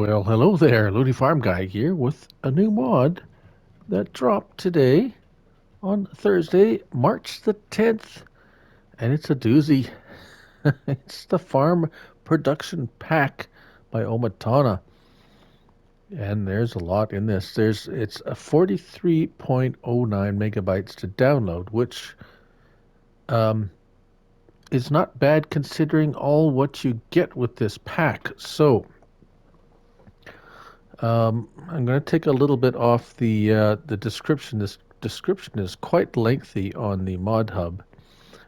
Well, hello there, Looney Farm Guy here with a new mod that dropped today on Thursday, March the 10th, and it's a doozy. It's the Farm Production Pack by OmaTana, and there's a lot in this. It's a 43.09 megabytes to download, which um, is not bad considering all what you get with this pack. So I'm going to take a little bit off the description. This description is quite lengthy on the Mod Hub.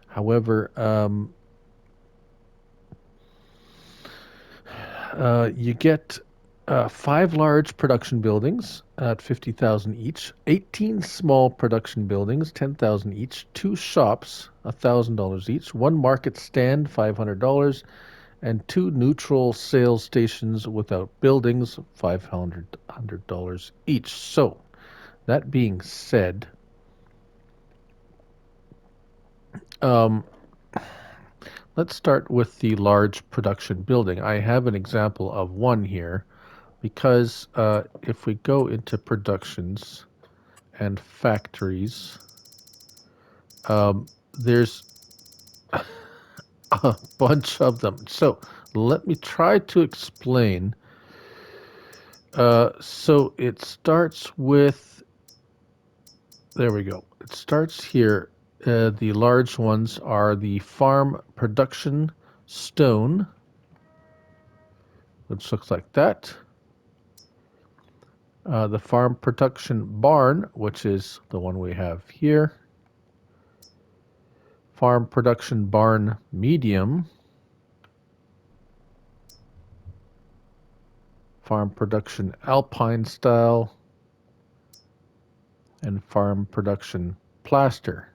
However, you get 5 large production buildings at 50,000 each, 18 small production buildings, 10,000 each, 2 shops, $1,000 each, 1 market stand, $500, and 2 neutral sales stations without buildings, $500 each. So, that being said, um, let's start with the large production building. I have an example of one here because if we go into productions and factories, there's a bunch of them. So let me try to explain. So it starts with, there we go. It starts here. The large ones are the farm production stone, which looks like that. The farm production barn, which is the one we have here. Farm production barn medium. Farm production alpine style. And farm production plaster.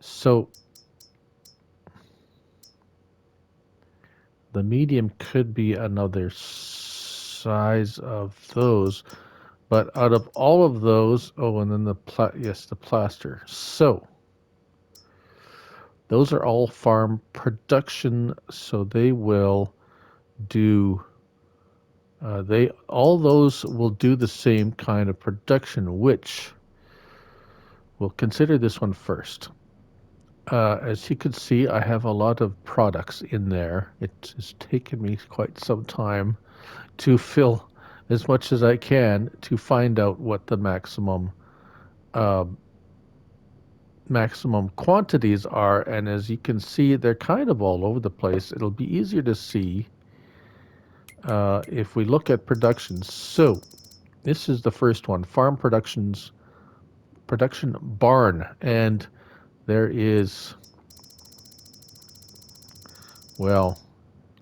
So the medium could be another size of those, but out of all of those, oh, and then the plaster. So those are all farm production, so they will do all those will do the same kind of production, which we'll consider this one first. As you can see, I have a lot of products in there. It has taken me quite some time to fill as much as I can to find out what the uh, maximum quantities are. And as you can see, they're kind of all over the place. It'll be easier to see if we look at productions. So this is the first one, farm production barn, and there is, well,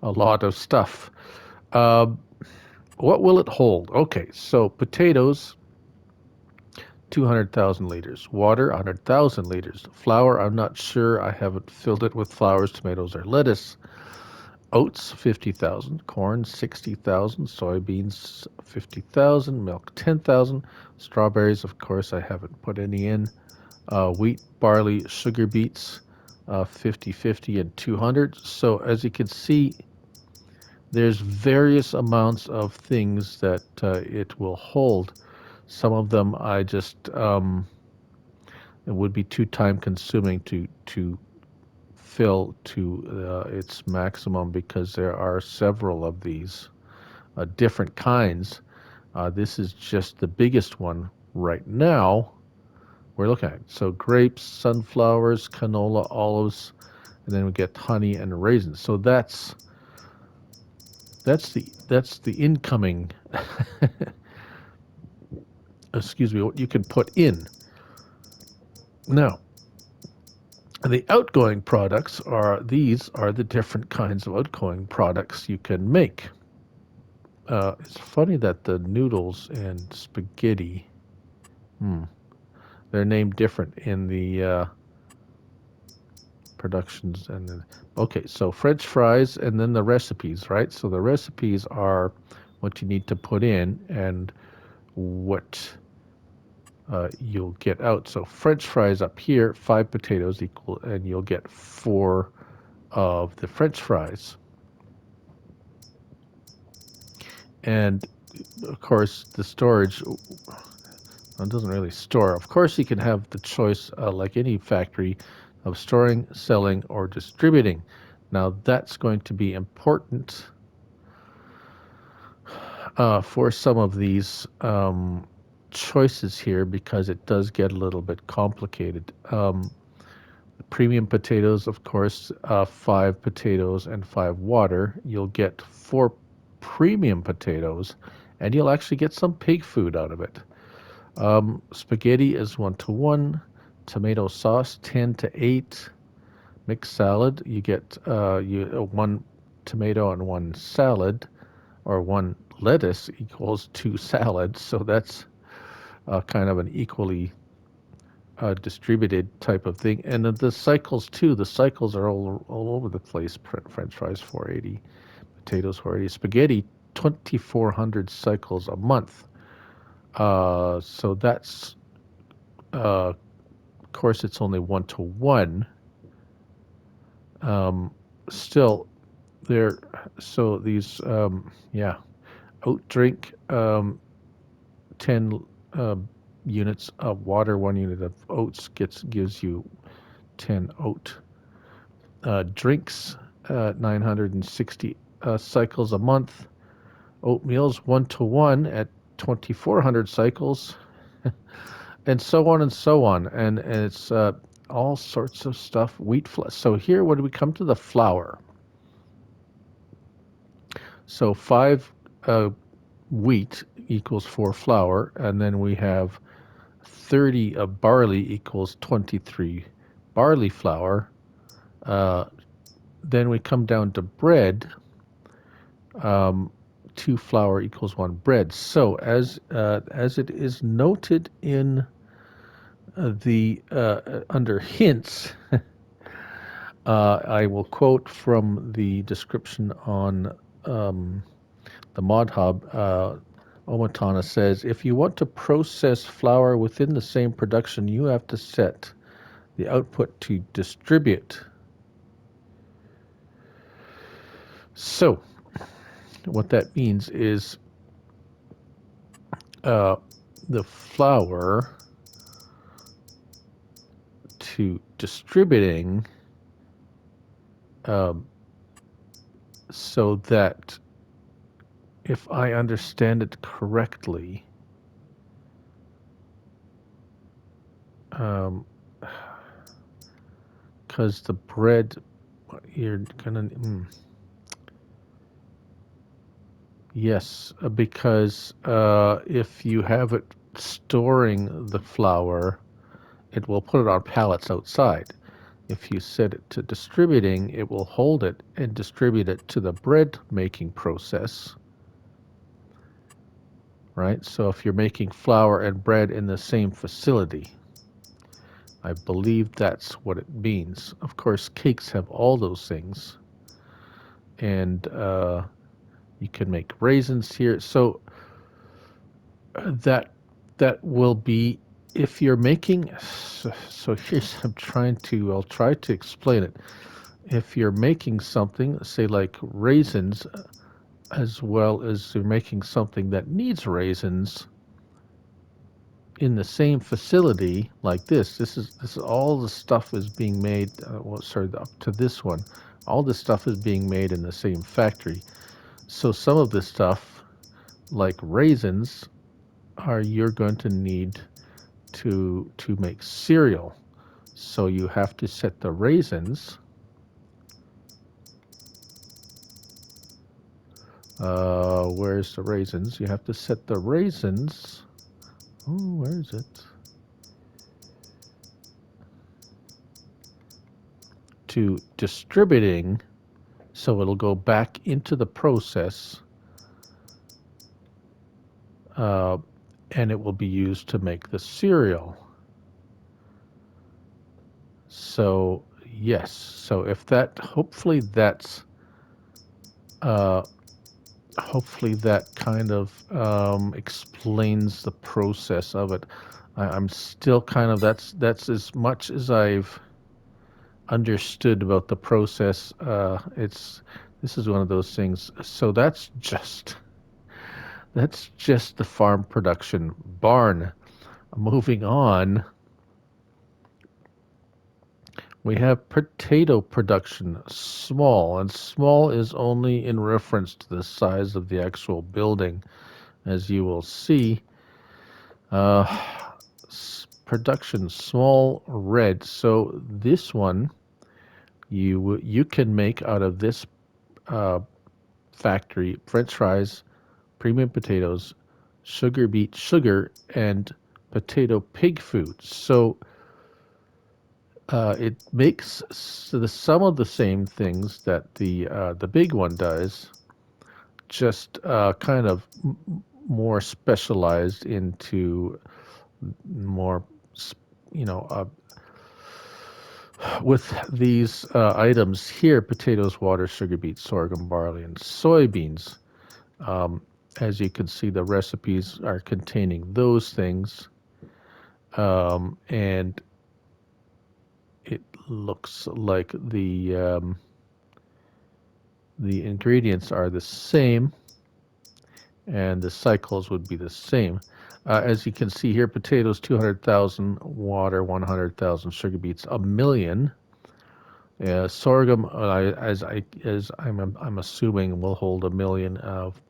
a lot of stuff. Uh, what will it hold? Okay, so potatoes, 200,000 liters. Water, 100,000 liters. Flour, I'm not sure. I haven't filled it with flowers, tomatoes, or lettuce. Oats, 50,000. Corn, 60,000. Soybeans, 50,000. Milk, 10,000. Strawberries, of course, I haven't put any in. Wheat, barley, sugar beets, 50, 50, and 200. So as you can see, there's various amounts of things that it will hold. Some of them I just it would be too time consuming to fill to its maximum because there are several of these different kinds. This is just the biggest one right now we're looking at. So grapes, sunflowers, canola, olives, and then we get honey and raisins. So that's the incoming excuse me, what you can put in. Now, the outgoing products these are the different kinds of outgoing products you can make. It's funny that the noodles and spaghetti, they're named different in the productions. And then, okay, so French fries and then the recipes, right? So the recipes are what you need to put in and what you'll get out. So French fries up here, 5 potatoes equal, and you'll get 4 of the French fries. And of course, the storage, well, it doesn't really store. Of course, you can have the choice, like any factory, of storing, selling, or distributing. Now, that's going to be important for some of these choices here because it does get a little bit complicated. Premium potatoes, of course, 5 potatoes and 5 water. You'll get 4 premium potatoes, and you'll actually get some pig food out of it. Spaghetti is 1-to-1. Tomato sauce 10-to-8. Mixed salad, you get 1 tomato and 1 salad, or 1 lettuce equals 2 salads. So that's kind of an equally distributed type of thing. And the cycles too. The cycles are all over the place. French fries 480, potatoes 480, spaghetti 2,400 cycles a month. So that's of course it's only 1-to-1. Still there. So these yeah, oat drink 10 units of water, 1 unit of oats gives you 10 oat drinks, 960 cycles a month. Oatmeal's 1-to-1 at 2,400 cycles, and so on and so on. And it's all sorts of stuff. Wheat flour. So here, when we come to the flour, so 5 wheat equals 4 flour, and then we have 30 of barley equals 23 barley flour. Then we come down to bread. 2 flour equals 1 bread. So as it is noted in the under hints, I will quote from the description on the Mod Hub. OmaTana says, if you want to process flour within the same production, you have to set the output to distribute. So what that means is the flour to distributing, so that if I understand it correctly, because the bread, you're gonna, yes, because if you have it storing the flour, it will put it on pallets outside. If you set it to distributing, it will hold it and distribute it to the bread making process, right? So if you're making flour and bread in the same facility, I believe that's what it means. Of course, cakes have all those things, and you can make raisins here. So that will be if you're making. So here's I'll try to explain it. If you're making something, say like raisins, as well as you're making something that needs raisins in the same facility like this is all the stuff is being made, up to this one, all this stuff is being made in the same factory. So some of this stuff, like raisins, you're going to need to make cereal. So you have to set the raisins. Where's the raisins? You have to set the raisins. Oh, where is it? To distributing, so it'll go back into the process, and it will be used to make the cereal. So yes, so if that, hopefully that kind of explains the process of it. I'm still kind of, that's as much as I've understood about the process. This is one of those things. So that's just That's just the farm production barn. Moving on, we have potato production small, and small is only in reference to the size of the actual building, as you will see. Uh, Production small red. So this one you can make out of this uh, factory French fries, premium potatoes, sugar beet sugar, and potato pig food. So it makes some of the same things that the big one does, just kind of more specialized into more, you know, with these items here: potatoes, water, sugar beets, sorghum, barley, and soybeans. Um, as you can see, the recipes are containing those things, and it looks like the ingredients are the same, and the cycles would be the same. As you can see here, potatoes 200,000, water 100,000, sugar beets a million. Sorghum, I'm assuming will hold a million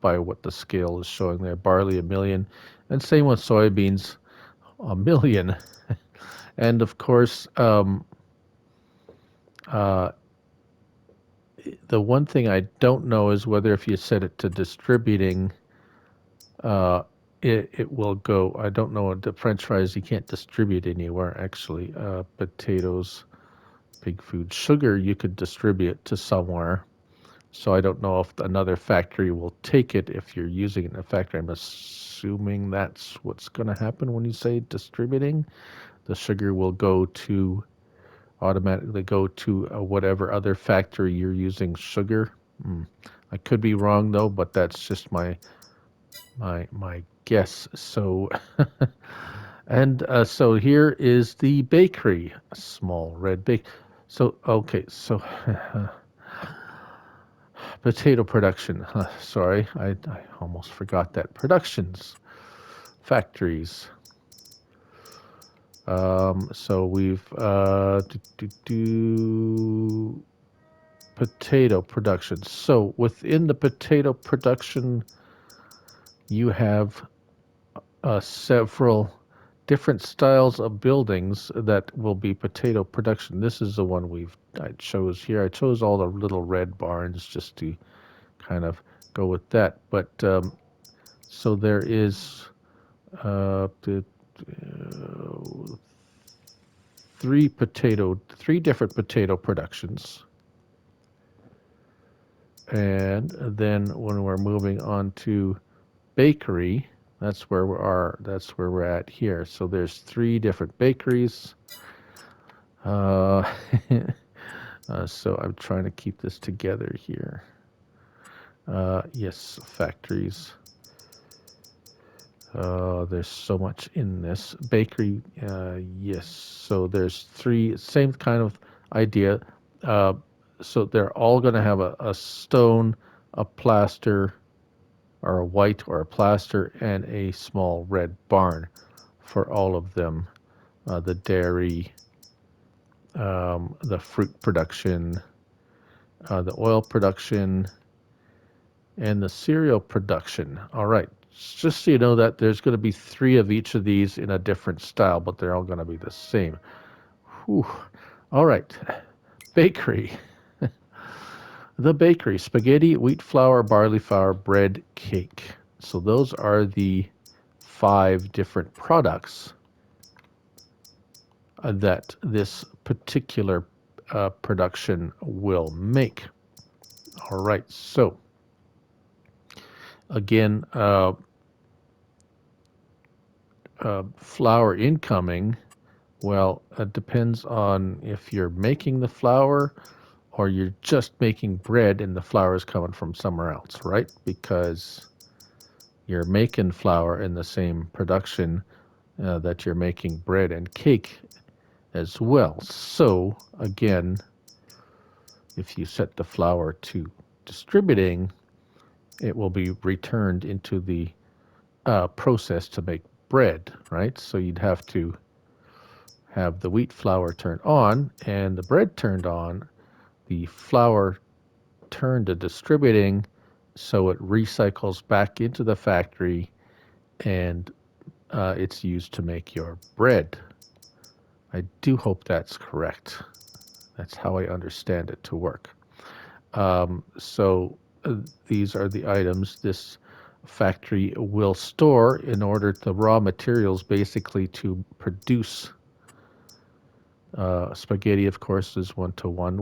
by what the scale is showing there. Barley a million, and same with soybeans, a million. And of course, uh, the one thing I don't know is whether if you set it to distributing, uh, it will go. I don't know. The French fries you can't distribute anywhere actually. Potatoes, pig food, sugar you could distribute to somewhere. So I don't know if another factory will take it if you're using it in a factory. I'm assuming that's what's going to happen when you say distributing. The sugar will go to automatically go to whatever other factory you're using sugar. Hmm. I could be wrong though, but that's just my guess. So and so here is the bakery, a small red bake. So okay, so potato production. Sorry, I almost forgot that. Productions, factories. So we've potato production. So within the potato production, you have several different styles of buildings that will be potato production. This is the one I chose here. I chose all the little red barns just to kind of go with that. But so there is the three different potato productions. And then when we're moving on to bakery, that's where we're at here. So there's three different bakeries. Uh, so I'm trying to keep this together here. Yes, factories. There's so much in this bakery. Yes, so there's three, same kind of idea. Uh, so they're all going to have a stone, a plaster, or a white or a plaster, and a small red barn for all of them. The dairy, the fruit production, the oil production, and the cereal production. All right. Just so you know that there's going to be three of each of these in a different style, but they're all going to be the same. Whew. All right. Bakery. The bakery: spaghetti, wheat flour, barley flour, bread, cake. So those are the five different products that this particular production will make. All right. So again, flour incoming. Well, it depends on if you're making the flour or you're just making bread and the flour is coming from somewhere else, right? Because you're making flour in the same production that you're making bread and cake as well. So, again, if you set the flour to distributing, it will be returned into the process to make bread, right? So you'd have to have the wheat flour turned on and the bread turned on, the flour turned to distributing so it recycles back into the factory and it's used to make your bread. I do hope that's correct. That's how I understand it to work. So these are the items this factory will store in order the raw materials basically to produce spaghetti. Of course, is 1-to-1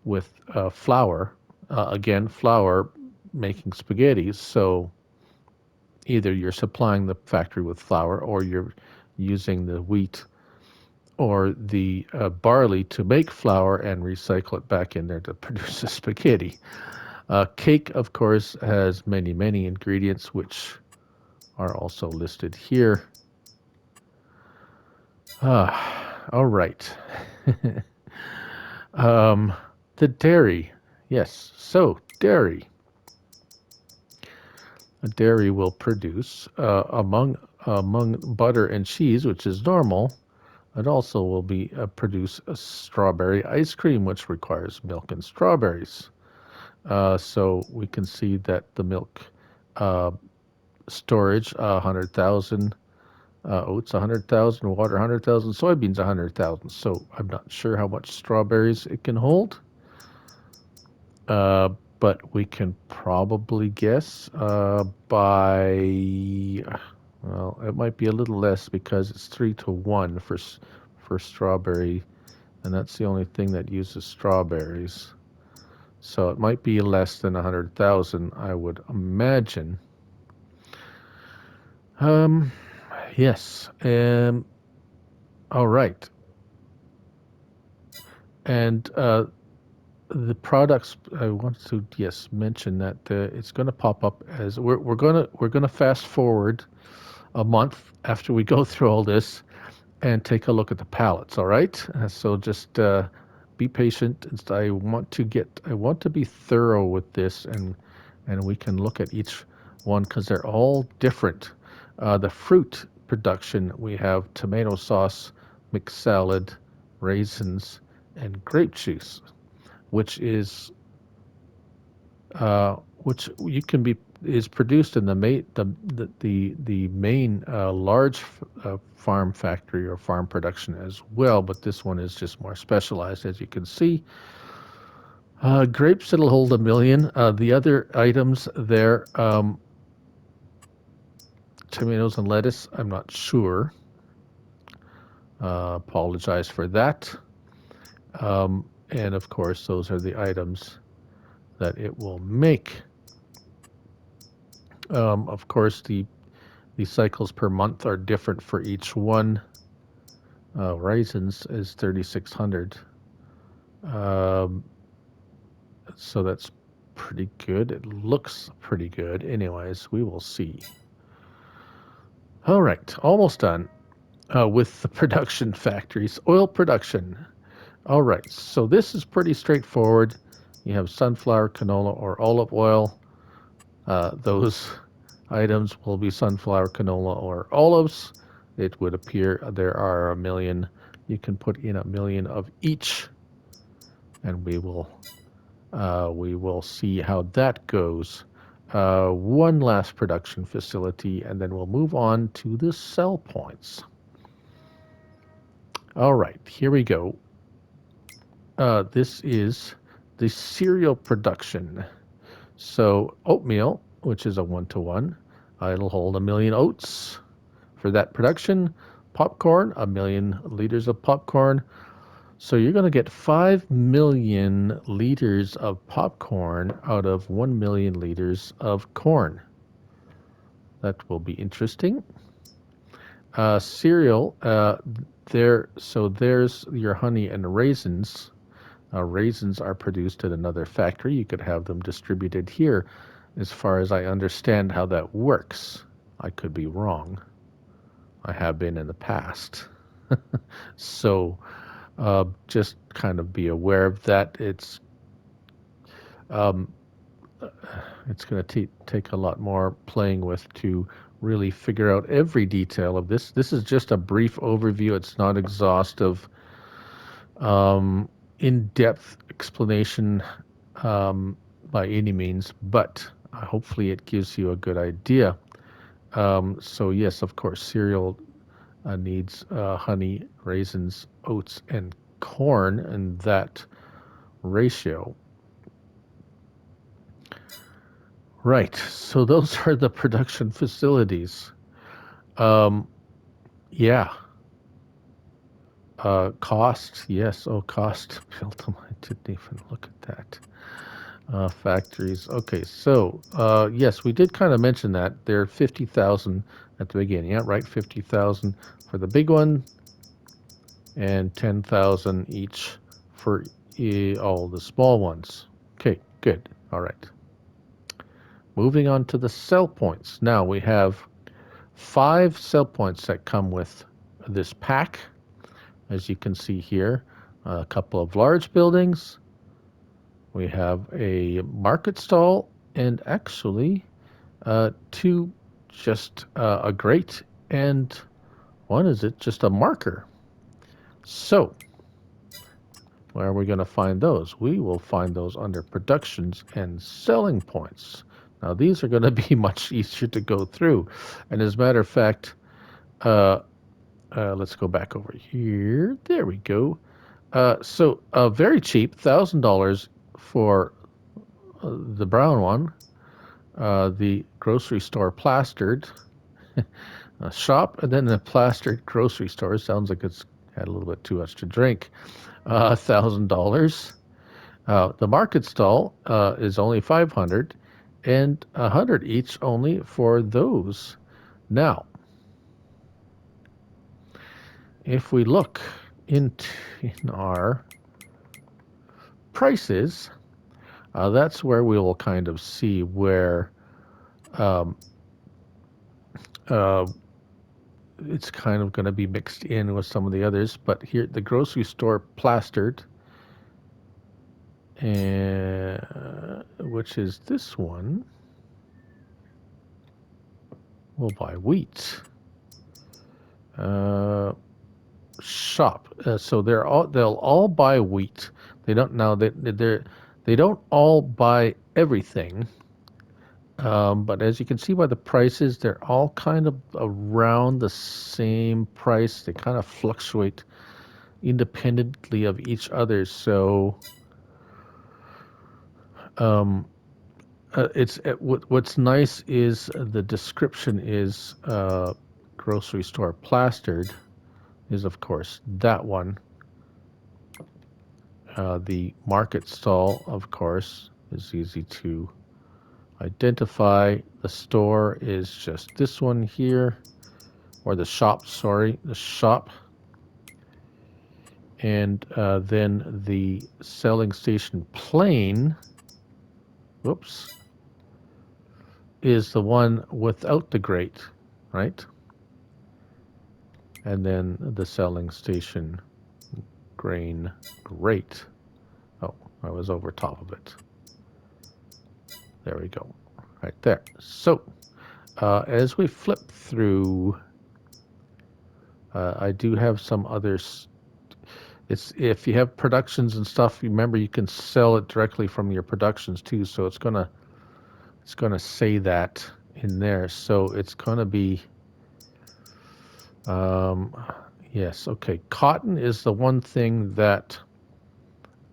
with flour. Again, flour making spaghetti. So either you're supplying the factory with flour or you're using the wheat or the barley to make flour and recycle it back in there to produce the spaghetti. Cake, of course, has many, many ingredients, which are also listed here. All right. um, the dairy. Yes, so dairy. A dairy will produce among butter and cheese, which is normal. It also will be produce a strawberry ice cream, which requires milk and strawberries. So we can see that the milk uh, storage 100,000, oats 100,000, water 100,000, soybeans 100,000. So I'm not sure how much strawberries it can hold, uh, but we can probably guess by well, it might be a little less because it's 3-to-1 for strawberry, and that's the only thing that uses strawberries. So it might be less than 100,000, I would imagine. Um, yes. All right. And the products I want to mention that it's going to pop up as we're gonna fast forward a month after we go through all this and take a look at the palettes. All right. So just be patient. I want to be thorough with this and we can look at each one because they're all different. The fruit production, we have tomato sauce, mixed salad, raisins, and grape juice, which is which you can be is produced in the main large farm factory or farm production as well, but this one is just more specialized, as you can see. Grapes, it'll hold 1 million. The other items there, tomatoes and lettuce, I'm not sure. Apologize for that. And of course, those are the items that it will make. Of course, the cycles per month are different for each one. Raisins is 3,600. Um, so that's pretty good. It looks pretty good. Anyways, we will see. All right, almost done with the production factories. Oil production. All right, so this is pretty straightforward. You have sunflower, canola, or olive oil. Those items will be sunflower, canola, or olives. It would appear there are 1 million. You can put in 1 million of each, and we will see how that goes. One last production facility, and then we'll move on to the sell points. All right, here we go. This is the cereal production. So oatmeal, which is a 1-to-1, it'll hold 1 million oats for that production. Popcorn, 1 million liters of popcorn. So you're going to get 5 million liters of popcorn out of 1 million liters of corn. That will be interesting. Cereal, there's your honey and raisins. Raisins are produced at another factory. You could have them distributed here, as far as I understand how that works. I could be wrong. I have been in the past. So just kind of be aware of that. It's it's going to take a lot more playing with to really figure out every detail of this. This is just a brief overview. It's not exhaustive, um, in-depth explanation by any means, but hopefully it gives you a good idea. So yes, of course, cereal needs honey, raisins, oats, and corn in that ratio. Right. So those are the production facilities. Um, yeah. Cost. Yes. Oh, cost. Built them. I didn't even look at that. Factories. Okay. So, yes, we did kind of mention that. They're 50,000 at the beginning. Yeah, right. 50,000 for the big one and 10,000 each for all the small ones. Okay. Good. All right. Moving on to the sell points. Now we have 5 sell points that come with this pack, as you can see here. A couple of large buildings. We have a market stall, and actually 2 just a grate, and one is it just a marker. So where are we going to find those? We will find those under productions and selling points. Now these are going to be much easier to go through, and as a matter of fact, uh, let's go back over here. There we go. So very cheap, $1,000 for the brown one. The grocery store plastered a shop, and then a plastered grocery store. Sounds like it's had a little bit too much to drink. $1,000. The market stall is only 500, and 100 each only for those. Now, if we look in our prices, that's where we will kind of see where um, uh, it's kind of going to be mixed in with some of the others. But here, the grocery store plastered, and which is this one, will buy wheat. Shop. So they'll all buy wheat. They don't now they don't all buy everything. But as you can see by the prices, they're all kind of around the same price. They kind of fluctuate independently of each other. So um, what's nice is the description is grocery store plastered is of course that one. The market stall, of course, is easy to identify. The store is just this one here, or the shop, sorry, the shop. And then the selling station plain, whoops, is the one without the grate, right? And then the selling station grain grate. Oh, I was over top of it. There we go, right there. So as we flip through, I do have some others. It's if you have productions and stuff, remember you can sell it directly from your productions too. So it's gonna say that in there. So it's gonna be um, yes, okay. Cotton is the one thing that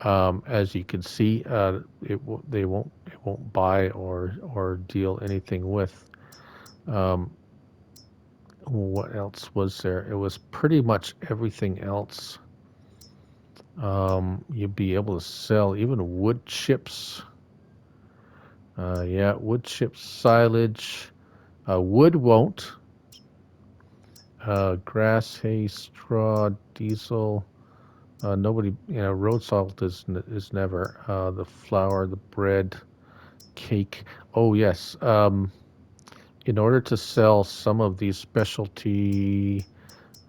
as you can see, it won't buy or deal anything with. Um, what else was there? It was pretty much everything else. You'd be able to sell even wood chips. Yeah, wood chips, silage. Wood won't. Grass, hay, straw, diesel. Nobody, road salt is never. The flour, the bread, cake. Oh yes. In order to sell some of these specialty,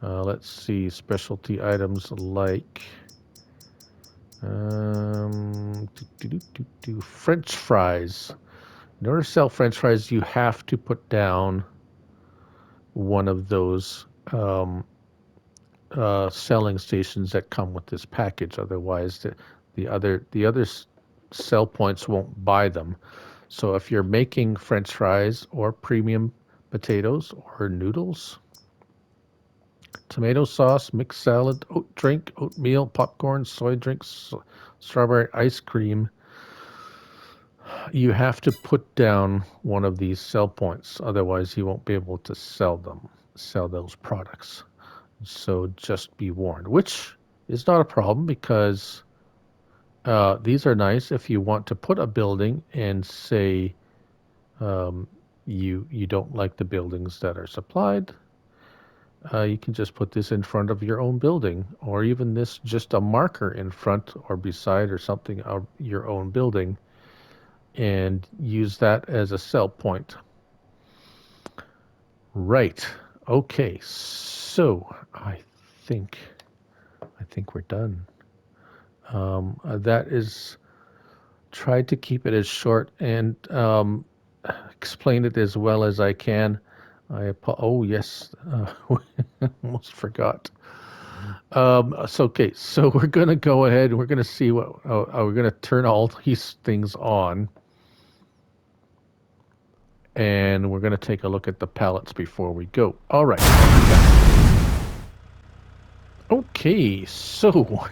let's see, specialty items like French fries. In order to sell French fries, you have to put down one of those selling stations that come with this package. Otherwise, the other sell points won't buy them. So if you're making French fries or premium potatoes or noodles, tomato sauce, mixed salad, oat drink, oatmeal, popcorn, soy drinks, strawberry ice cream, you have to put down one of these sell points. Otherwise, you won't be able to sell those products. So just be warned, which is not a problem because these are nice if you want to put a building and say um, you don't like the buildings that are supplied. You can just put this in front of your own building, or even this just a marker in front or beside or something of your own building, and use that as a sell point. Right. Okay. So think I think we're done. That is tried to keep it as short and explain it as well as I can. Oh yes, almost forgot. So okay, so we're gonna go ahead and we're gonna see what we're gonna turn all these things on, and we're gonna take a look at the palettes before we go. All right. Okay, so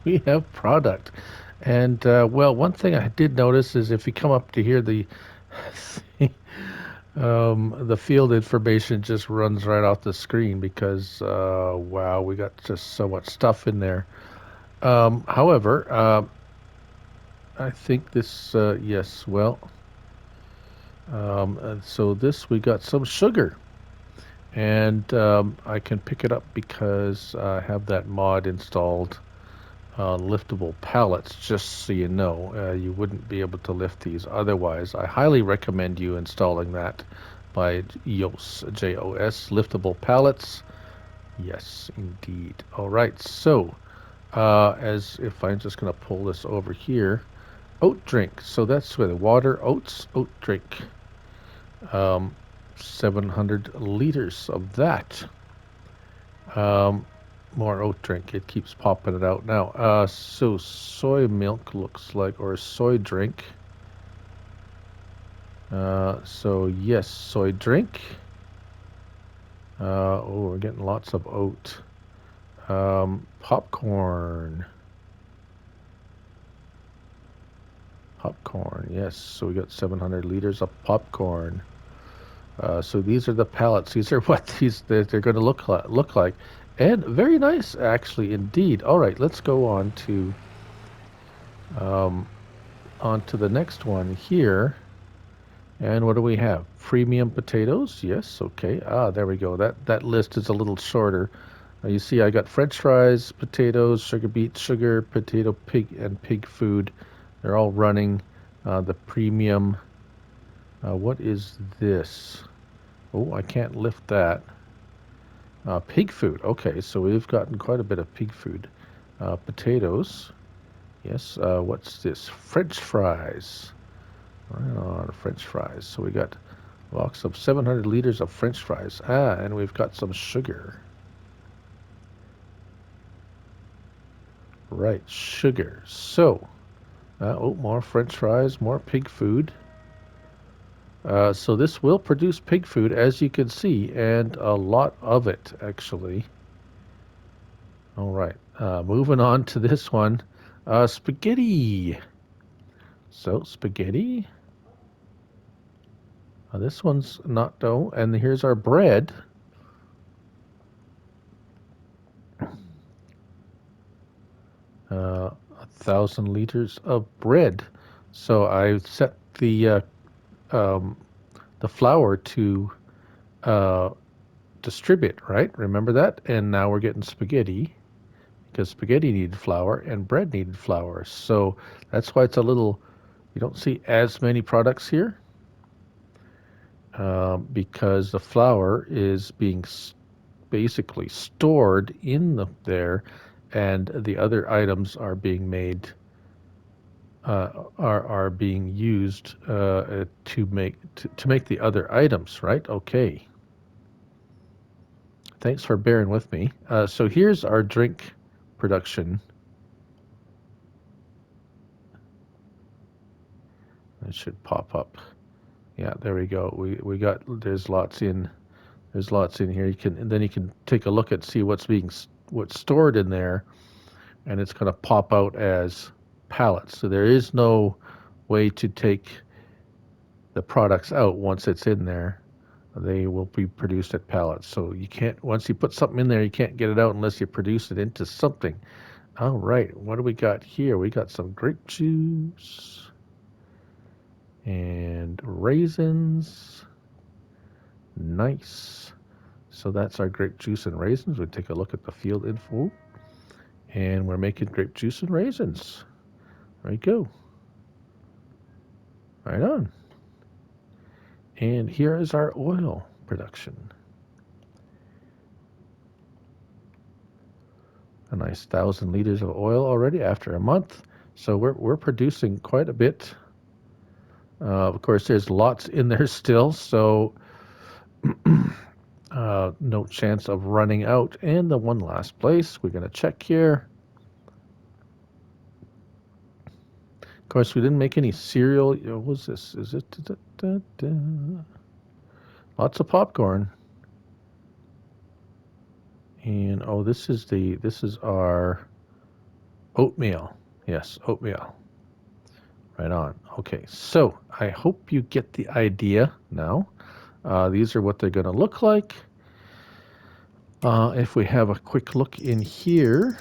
we have product, and well, one thing I did notice is if you come up to here, the field information just runs right off the screen because wow, we got just so much stuff in there. However, I think this yes, well, and so this we got some sugar, and I can pick it up because I have that mod installed. Liftable pallets, just so you know, you wouldn't be able to lift these otherwise. I highly recommend you installing that by JOS, J-O-S, liftable pallets. Yes, indeed. All right, so as if I'm just going to pull this over here, oat drink. So that's with water, oats, oat drink. 700 liters of that. Um, More oat drink. It keeps popping it out now. So soy milk looks like, or soy drink. So yes, soy drink. Oh, we're getting lots of oat. Popcorn. Popcorn. Yes. So we got 700 liters of popcorn. So these are the pallets. These are what they're going to look like, and very nice actually, indeed. All right, let's go um, on to the next one here. And what do we have? Freemium potatoes. Yes. Okay. There we go. That list is a little shorter. You see, I got French fries, potatoes, sugar beet, sugar, potato, pig, and pig food. They're all running. The premium. What is this? Oh, I can't lift that. Pig food. Okay, so we've gotten quite a bit of pig food. Potatoes. Yes. What's this? French fries. Right on, French fries. So we got a box of 700 liters of French fries. And we've got some sugar. Right, sugar. So, more French fries, more pig food. So this will produce pig food, as you can see, and a lot of it, actually. All right, moving on to this one. Spaghetti. So, spaghetti. This one's not dough. And here's our bread. 1,000 liters of bread. So I set um, the flour to uh, distribute, right? Remember that? And now we're getting spaghetti because spaghetti needed flour and bread needed flour. So that's why it's a little, you don't see as many products here because the flour is being basically stored in there and the other items are being made are being used to make the other items, right? Okay. Thanks for bearing with me. So here's our drink production. It should pop up. Yeah, there we go. We got there's lots in here. You can take a look at see what's stored in there, and it's going to pop out as pallets. So there is no way to take the products out once it's in there. They will be produced at pallets. So you can't, once you put something in there, you can't get it out unless you produce it into something. All right, what do we got here? We got some grape juice and raisins. Nice. So that's our grape juice and raisins. We'll take a look at the field info. And we're making grape juice and raisins. There we go. Right on. And here is our oil production. A nice 1,000 liters of oil already after a month. So we're producing quite a bit. Of course, there's lots in there still, so no chance of running out. And the one last place we're going to check here. Of course, we didn't make any cereal. What was this? Is it? Lots of popcorn. And oh, this is our oatmeal. Yes, oatmeal. Right on. Okay, so I hope you get the idea now. These are what they're going to look like. If we have a quick look in here,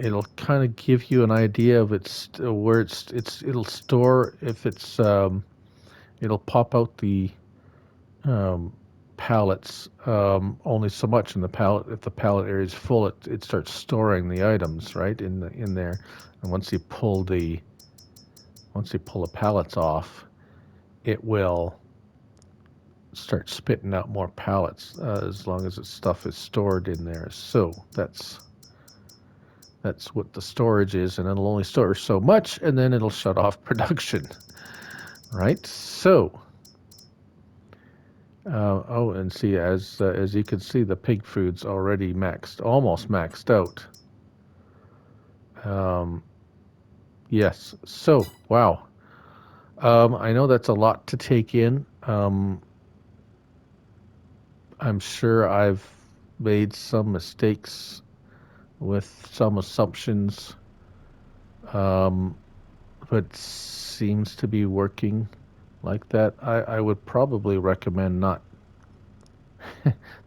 it'll kind of give you an idea of where it'll store if it's it'll pop out the pallets only so much in the pallet. If the pallet area is full, it starts storing the items right in there, and once you pull the pallets off, it will start spitting out more pallets as long as its stuff is stored in there. So that's what the storage is, and it'll only store so much, and then it'll shut off production. Right? So, oh, and see, as you can see, the pig food's already almost maxed out. Yes. So, wow. I know that's a lot to take in. I'm sure I've made some mistakes with some assumptions, but seems to be working like that. I would probably recommend not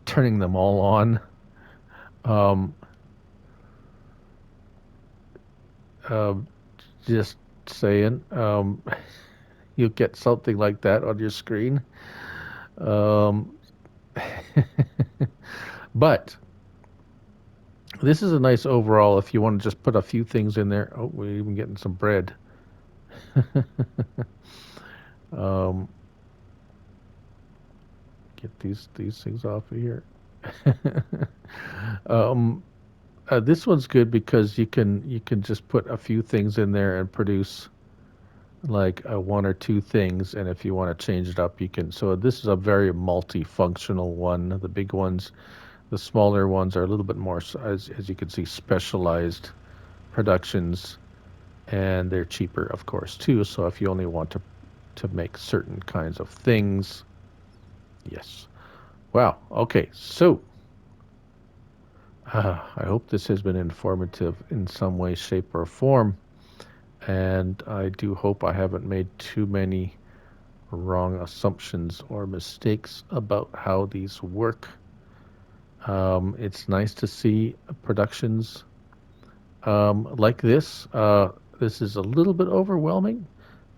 turning them all on. Uh, just saying, you'll get something like that on your screen. But this is a nice overall if you want to just put a few things in there. Oh, we're even getting some bread. Get these things off of here. This one's good because you can just put a few things in there and produce like one or two things, and if you want to change it up, you can. So this is a very multifunctional one. The big ones, the smaller ones are a little bit more, as you can see, specialized productions, and they're cheaper, of course, too. So if you only want to make certain kinds of things, yes. Wow. Okay. So I hope this has been informative in some way, shape, or form. And I do hope I haven't made too many wrong assumptions or mistakes about how these work. It's nice to see productions like this. This is a little bit overwhelming,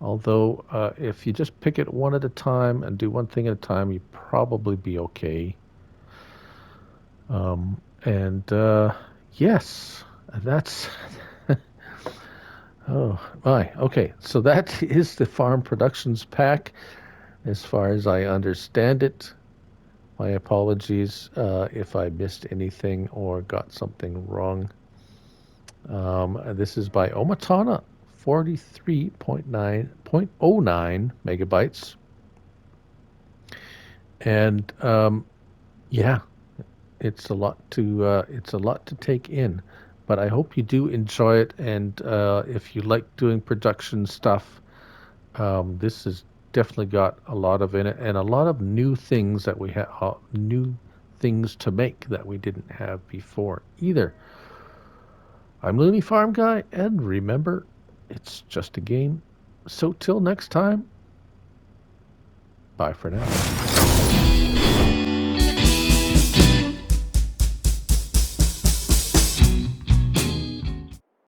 although if you just pick it one at a time and do one thing at a time, you probably be okay. And yes, that's oh my. Okay, so that is the Farm Productions pack. as far as I understand it. My apologies if I missed anything or got something wrong. This is by OmaTana, 43.9.09 megabytes. And yeah, it's a lot to take in. But I hope you do enjoy it. And if you like doing production stuff, this has definitely got a lot of in it and a lot of new things that we have, new things to make that we didn't have before either. I'm Looney Farm Guy, and remember, it's just a game. So till next time, bye for now.